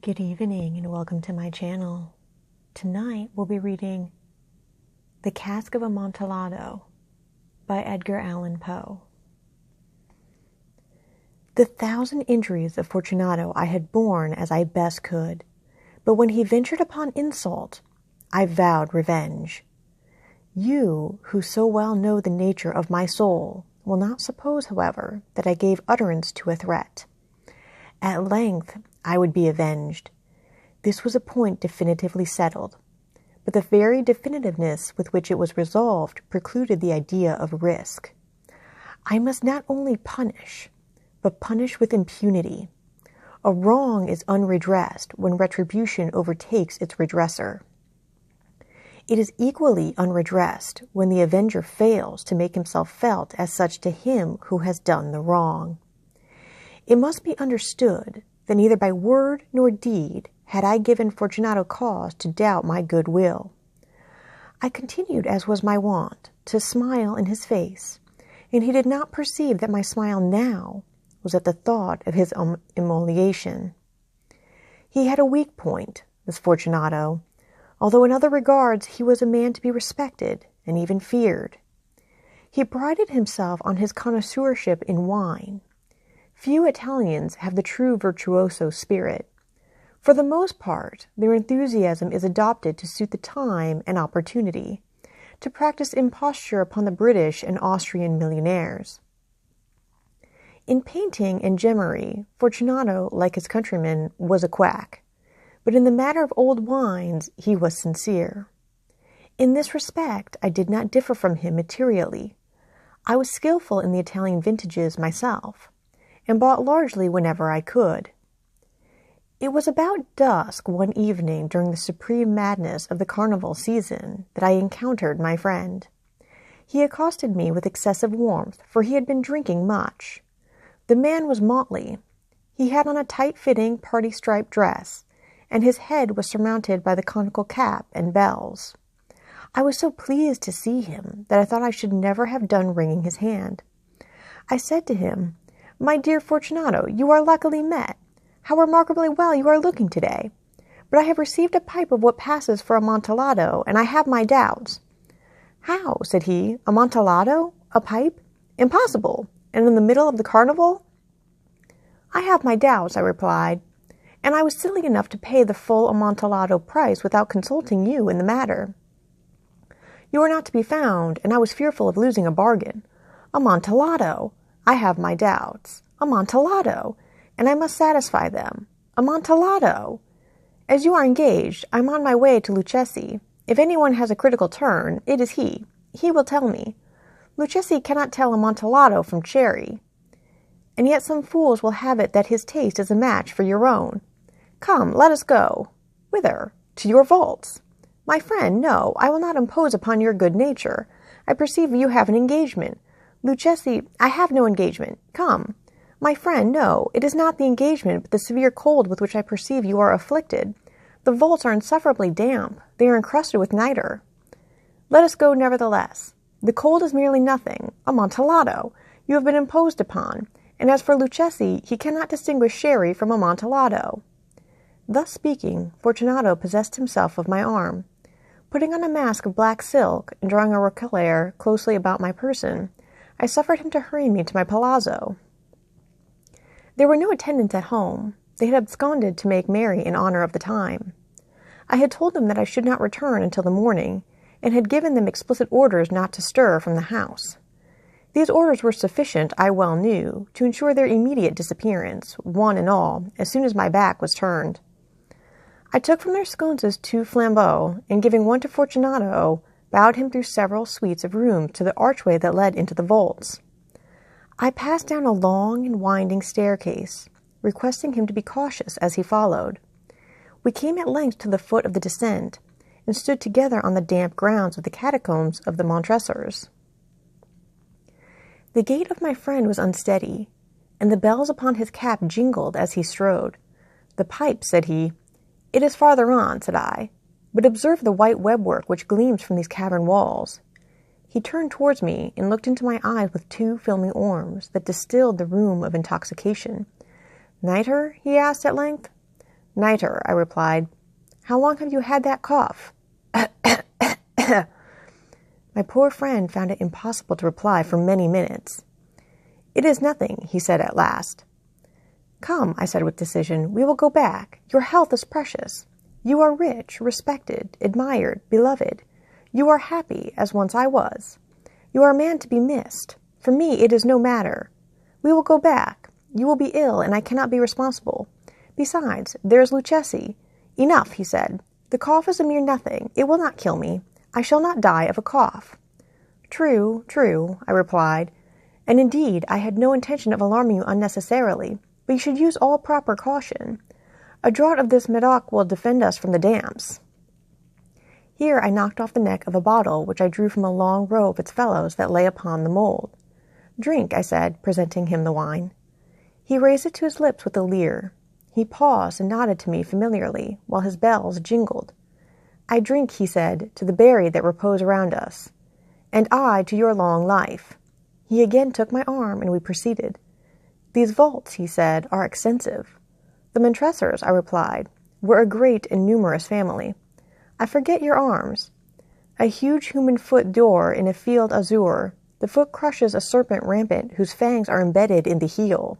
Good evening and welcome to my channel. Tonight we'll be reading The Cask of Amontillado by Edgar Allen Poe. The 1,000 injuries of Fortunato I had borne as I best could, but when he ventured upon insult, I vowed revenge. You, who so well know the nature of my soul, will not suppose, however, that I gave utterance to a threat. At length I would be avenged. This was a point definitively settled, but the very definitiveness with which it was resolved precluded the idea of risk. I must not only punish, but punish with impunity. A wrong is unredressed when retribution overtakes its redresser. It is equally unredressed when the avenger fails to make himself felt as such to him who has done the wrong. It must be understood that neither by word nor deed had I given Fortunato cause to doubt my good will. I continued, as was my wont, to smile in his face, and he did not perceive that my smile now was at the thought of his immolation. He had a weak point, this Fortunato, although in other regards he was a man to be respected and even feared. He prided himself on his connoisseurship in wine. Few Italians have the true virtuoso spirit. For the most part, their enthusiasm is adopted to suit the time and opportunity, to practice imposture upon the British and Austrian millionaires. In painting and gemmery, Fortunato, like his countrymen, was a quack, but in the matter of old wines he was sincere. In this respect I did not differ from him materially. I was skillful in the Italian vintages myself, and bought largely whenever I could. It was about dusk one evening during the supreme madness of the carnival season that I encountered my friend. He accosted me with excessive warmth, for he had been drinking much. The man was motley. He had on a tight-fitting party-striped dress, and his head was surmounted by the conical cap and bells. I was so pleased to see him that I thought I should never have done wringing his hand. I said to him, "My dear Fortunato, you are luckily met. How remarkably well you are looking today. But I have received a pipe of what passes for Amontillado, and I have my doubts." "How?" said he. "Amontillado? A pipe? Impossible! And in the middle of the carnival?" "I have my doubts," I replied, "and I was silly enough to pay the full Amontillado price without consulting you in the matter. You are not to be found, and I was fearful of losing a bargain. Amontillado! I have my doubts. Amontillado! And I must satisfy them. Amontillado! As you are engaged, I am on my way to Lucchesi. If anyone has a critical turn, it is he. He will tell me. Lucchesi cannot tell Amontillado from cherry. And yet some fools will have it that his taste is a match for your own. Come, let us go." "Whither?" "To your vaults." "My friend, no, I will not impose upon your good nature. I perceive you have an engagement. Lucchesi, I have no engagement. Come." "My friend, no, it is not the engagement, but the severe cold with which I perceive you are afflicted. The vaults are insufferably damp. They are encrusted with nitre." "Let us go nevertheless. The cold is merely nothing. Amontillado! You have been imposed upon. And as for Lucchesi, he cannot distinguish sherry from Amontillado." Thus speaking, Fortunato possessed himself of my arm. Putting on a mask of black silk, and drawing a roquelaire closely about my person, I suffered him to hurry me to my palazzo. There were no attendants at home. They had absconded to make merry in honor of the time. I had told them that I should not return until the morning, and had given them explicit orders not to stir from the house. These orders were sufficient, I well knew, to ensure their immediate disappearance, one and all, as soon as my back was turned. I took from their sconces 2 flambeaux, and giving one to Fortunato, bowed him through several suites of rooms to the archway that led into the vaults. I passed down a long and winding staircase, requesting him to be cautious as he followed. We came at length to the foot of the descent, and stood together on the damp grounds of the catacombs of the Montresors. The gait of my friend was unsteady, and the bells upon his cap jingled as he strode. "The pipe," said he. "It is farther on," said I. "But observe the white webwork which gleams from these cavern walls." He turned towards me and looked into my eyes with 2 filmy orms that distilled the rheum of intoxication. "Nitre?" he asked at length. Nitre, I replied. How long have you had that cough? My poor friend found it impossible to reply for many minutes. It is nothing, he said at last. Come, I said with decision, we will go back. Your health is precious. You are rich, respected, admired, beloved. You are happy, as once I was. You are a man to be missed. For me, it is no matter. We will go back. You will be ill, and I cannot be responsible. Besides, there is Luchesi. Enough, he said. The cough is a mere nothing. It will not kill me. I shall not die of a cough. True, true, I replied. And indeed, I had no intention of alarming you unnecessarily, but you should use all proper caution. A draught of this Medoc will defend us from the damps. Here I knocked off the neck of a bottle which I drew from a long row of its fellows that lay upon the mould. Drink, I said, presenting him the wine. He raised it to his lips with a leer. He paused and nodded to me familiarly, while his bells jingled. I drink, he said, to the berry that repose around us, and I to your long life. He again took my arm, and we proceeded. These vaults, he said, are extensive. The Montressors, I replied, were a great and numerous family. I forget your arms. A huge human foot d'or in a field azure. The foot crushes a serpent rampant whose fangs are embedded in the heel.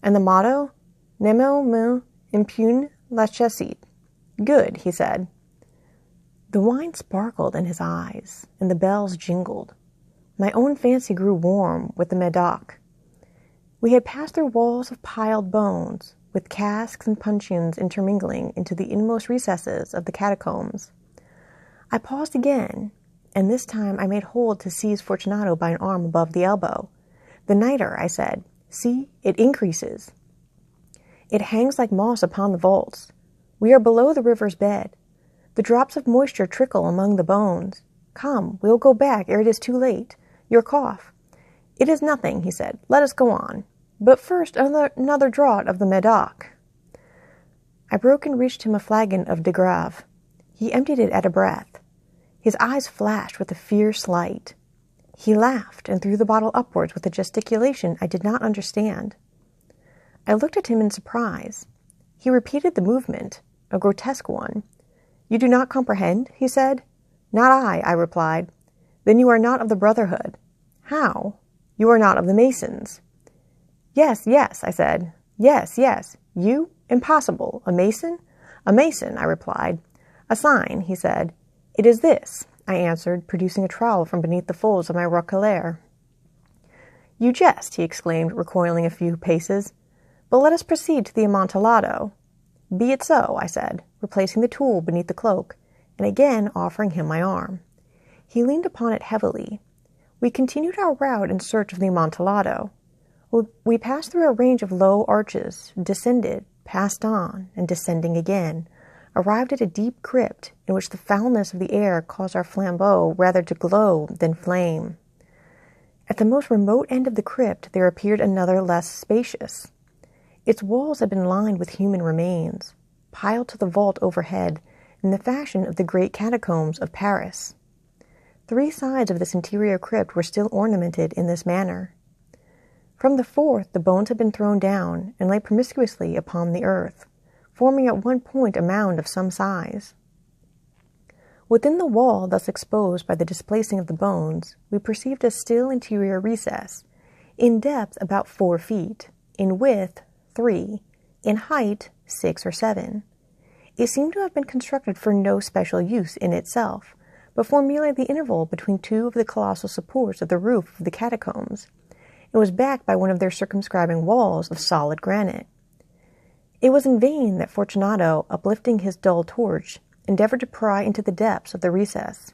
And the motto? Nemo me impune lacessit. Good, he said. The wine sparkled in his eyes, and the bells jingled. My own fancy grew warm with the Medoc. We had passed through walls of piled bones, with casks and puncheons intermingling into the inmost recesses of the catacombs. I paused again, and this time I made hold to seize Fortunato by an arm above the elbow. The nitre, I said. See, it increases. It hangs like moss upon the vaults. We are below the river's bed. The drops of moisture trickle among the bones. Come, we will go back ere it is too late. Your cough. It is nothing, he said. Let us go on. But first another draught of the Medoc. I broke and reached him a flagon of de Grave. He emptied it at a breath. His eyes flashed with a fierce light. He laughed and threw the bottle upwards with a gesticulation I did not understand. I looked at him in surprise. He repeated the movement, a grotesque one. You do not comprehend, he said. Not I replied. Then you are not of the Brotherhood. How? You are not of the Masons. Yes, I said. Yes. You? Impossible. A Mason? A Mason, I replied. A sign, he said. It is this, I answered, producing a trowel from beneath the folds of my roquelaire. You jest, he exclaimed, recoiling a few paces. But let us proceed to the Amontillado. Be it so, I said, replacing the tool beneath the cloak, and again offering him my arm. He leaned upon it heavily. We continued our route in search of the Amontillado. We passed through a range of low arches, descended, passed on, and descending again, arrived at a deep crypt in which the foulness of the air caused our flambeaux rather to glow than flame. At the most remote end of the crypt there appeared another less spacious. Its walls had been lined with human remains, piled to the vault overhead in the fashion of the great catacombs of Paris. 3 sides of this interior crypt were still ornamented in this manner. From the fourth the bones had been thrown down and lay promiscuously upon the earth, forming at one point a mound of some size. Within the wall thus exposed by the displacing of the bones, we perceived a still interior recess, in depth about 4 feet, in width 3, in height 6 or 7. It seemed to have been constructed for no special use in itself, but for merely the interval between 2 of the colossal supports of the roof of the catacombs, and was backed by one of their circumscribing walls of solid granite. It was in vain that Fortunato, uplifting his dull torch, endeavored to pry into the depths of the recess.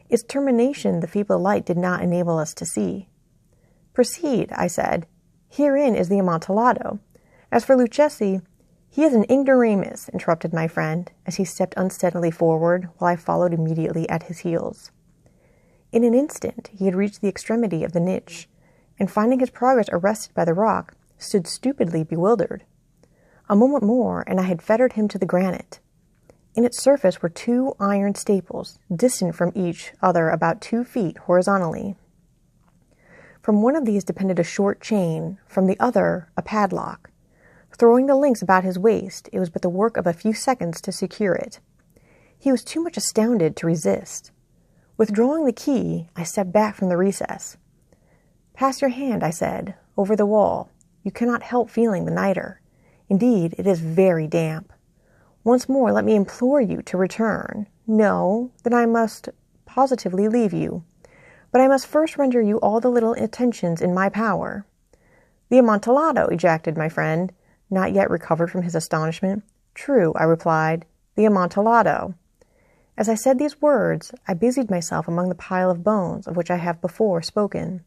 Its termination the feeble light did not enable us to see. Proceed, I said. Herein is the Amontillado. As for Luchesi, he is an ignoramus, interrupted my friend, as he stepped unsteadily forward, while I followed immediately at his heels. In an instant he had reached the extremity of the niche, and finding his progress arrested by the rock, stood stupidly bewildered. A moment more, and I had fettered him to the granite. In its surface were 2 iron staples, distant from each other about 2 feet horizontally. From one of these depended a short chain, from the other a padlock. Throwing the links about his waist, it was but the work of a few seconds to secure it. He was too much astounded to resist. Withdrawing the key, I stepped back from the recess. "Pass your hand," I said, "over the wall. You cannot help feeling the niter. Indeed, it is very damp. Once more let me implore you to return. No, then I must positively leave you. But I must first render you all the little attentions in my power." "The Amontillado!" ejaculated my friend, not yet recovered from his astonishment. "True," I replied, "the Amontillado." As I said these words, I busied myself among the pile of bones of which I have before spoken.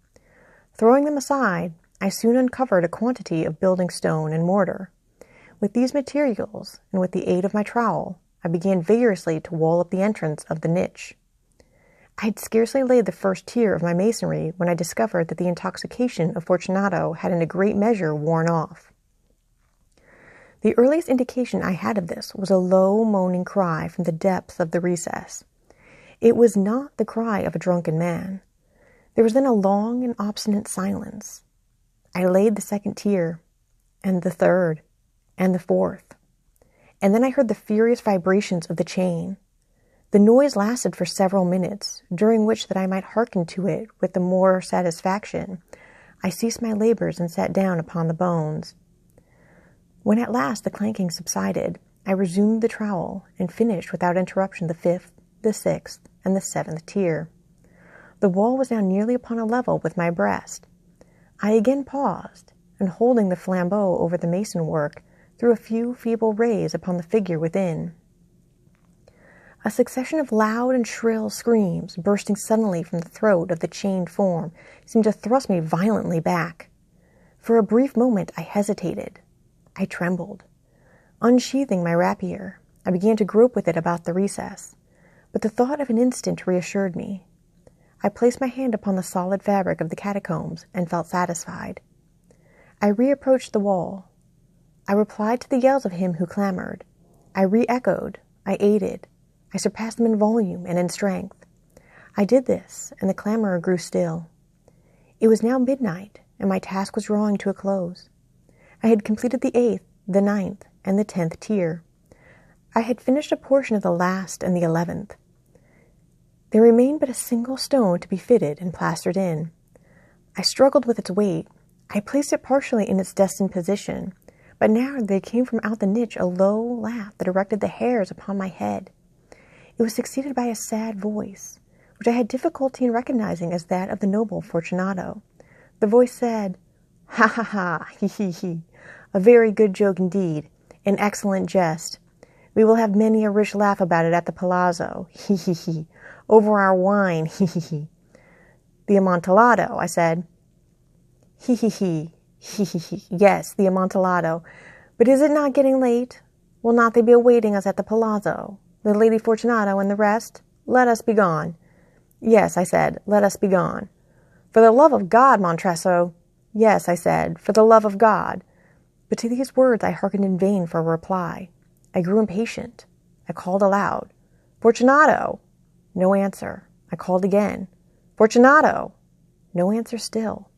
Throwing them aside, I soon uncovered a quantity of building stone and mortar. With these materials, and with the aid of my trowel, I began vigorously to wall up the entrance of the niche. I had scarcely laid the first tier of my masonry when I discovered that the intoxication of Fortunato had in a great measure worn off. The earliest indication I had of this was a low moaning cry from the depths of the recess. It was not the cry of a drunken man. There was then a long and obstinate silence. I laid the second tier, and the third, and the fourth. And then I heard the furious vibrations of the chain. The noise lasted for several minutes, during which, that I might hearken to it with the more satisfaction, I ceased my labors and sat down upon the bones. When at last the clanking subsided, I resumed the trowel and finished without interruption the fifth, the sixth, and the seventh tier. The wall was now nearly upon a level with my breast. I again paused, and holding the flambeau over the mason work, threw a few feeble rays upon the figure within. A succession of loud and shrill screams, bursting suddenly from the throat of the chained form, seemed to thrust me violently back. For a brief moment I hesitated. I trembled. Unsheathing my rapier, I began to grope with it about the recess, but the thought of an instant reassured me. I placed my hand upon the solid fabric of the catacombs and felt satisfied. I reapproached the wall. I replied to the yells of him who clamored. I re-echoed. I aided. I surpassed them in volume and in strength. I did this, and the clamorer grew still. It was now midnight, and my task was drawing to a close. I had completed the 8th, the 9th, and the 10th tier. I had finished a portion of the last and the 11th. There remained but a single stone to be fitted and plastered in. I struggled with its weight. I placed it partially in its destined position, but now there came from out the niche a low laugh that erected the hairs upon my head. It was succeeded by a sad voice, which I had difficulty in recognizing as that of the noble Fortunato. The voice said, "Ha ha ha, he he he, a very good joke indeed, an excellent jest. We will have many a rich laugh about it at the palazzo, he he he, over our wine, he he he." "The Amontillado," I said. "He he he, he he he, yes, the Amontillado. But is it not getting late? Will not they be awaiting us at the palazzo? The Lady Fortunato and the rest? Let us be gone." "Yes," I said, "let us be gone." "For the love of God, Montresso." "Yes," I said, "for the love of God." But to these words I hearkened in vain for a reply. I grew impatient. I called aloud, "Fortunato!" No answer. I called again, "Fortunato!" No answer still.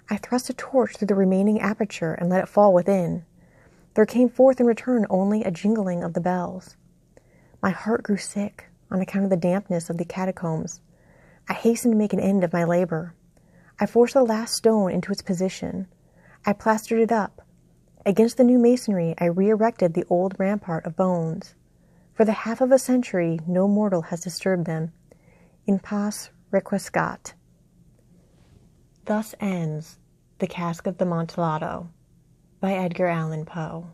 I thrust a torch through the remaining aperture and let it fall within. There came forth in return only a jingling of the bells. My heart grew sick on account of the dampness of the catacombs. I hastened to make an end of my labor. I forced the last stone into its position. I plastered it up. Against the new masonry I re-erected the old rampart of bones. For the half of a century no mortal has disturbed them. In pace requiescat. Thus ends The Cask of Amontillado by Edgar Allan Poe.